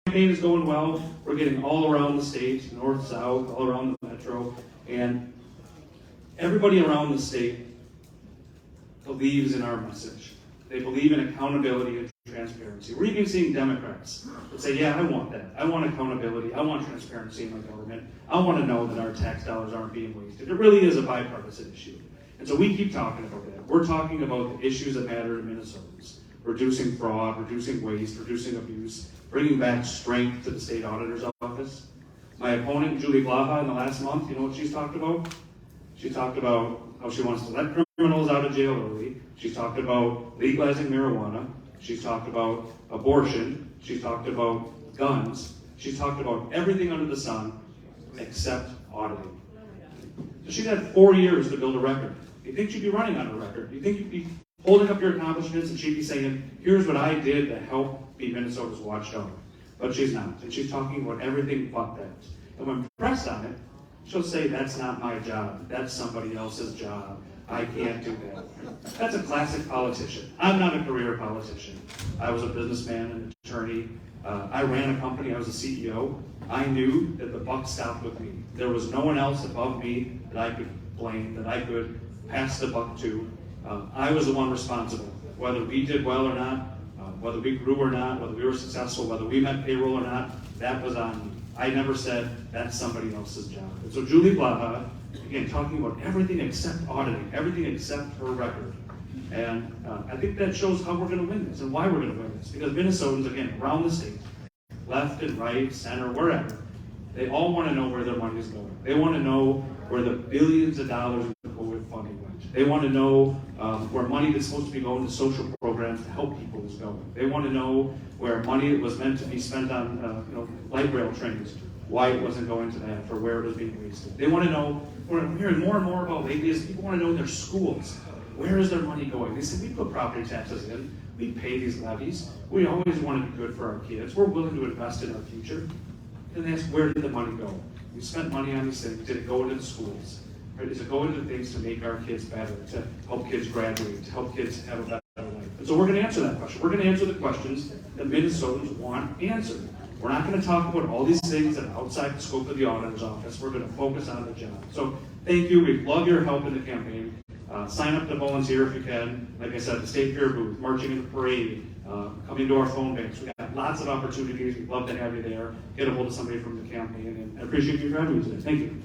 campaign is going well. We're getting all around the state, north, south, all around the metro, and everybody around the state believes in our message. They believe in accountability and transparency. We're even seeing Democrats that say, yeah, I want that. I want accountability. I want transparency in my government. I want to know that our tax dollars aren't being wasted. It really is a bipartisan issue. And so we keep talking about that. We're talking about the issues that matter to Minnesotans. Reducing fraud, reducing waste, reducing abuse, bringing back strength to the state auditor's office. My opponent, Julie Blaha, in the last month, you know what she's talked about? She talked about how she wants to let criminals out of jail early. She's talked about legalizing marijuana. She's talked about abortion. She's talked about guns. She's talked about everything under the sun except auditing. So she's had 4 years to build a record. You think she'd be running on a record? You think you'd be holding up your accomplishments and she'd be saying, here's what I did to help be Minnesota's watchdog? But she's not. And she's talking about everything but that. And when pressed on it, she'll say, that's not my job. That's somebody else's job. I can't do that. That's a classic politician. I'm not a career politician. I was a businessman, an attorney. I ran a company. I was a CEO. I knew that the buck stopped with me. There was no one else above me that I could blame, that I could pass the buck to. I was the one responsible. Whether we did well or not, whether we grew or not, whether we were successful, whether we met payroll or not, that was on me. I never said that's somebody else's job. And so Julie Blaha, again, talking about everything except auditing, everything except her record. And I think that shows how we're going to win this and why we're going to win this. Because Minnesotans, again, around the state, left and right, center, wherever, they all want to know where their money is going. They want to know where the billions of dollars in COVID funding went. They want to know where money that's supposed to be going to social programs to help people is going. They want to know where money that was meant to be spent on light rail trains, why it wasn't going to that or where it was being wasted. They want to know, we're hearing more and more about lately is people want to know their schools. Where is their money going? They say, we put property taxes in, we pay these levies, we always want to be good for our kids, we're willing to invest in our future. And they ask, where did the money go? We spent money on these things, did it go into the schools? Right? Is it going into things to make our kids better, to help kids graduate, to help kids have a better life? And so we're going to answer that question. We're going to answer the questions that Minnesotans want answered. We're not going to talk about all these things that are outside the scope of the auditor's office. We're going to focus on the job. So thank you. We love your help in the campaign. Sign up to volunteer if you can. Like I said, the state fair booth, marching in the parade, coming to our phone banks. We've got lots of opportunities. We'd love to have you there. Get a hold of somebody from the campaign. And I appreciate you for having me today. Thank you.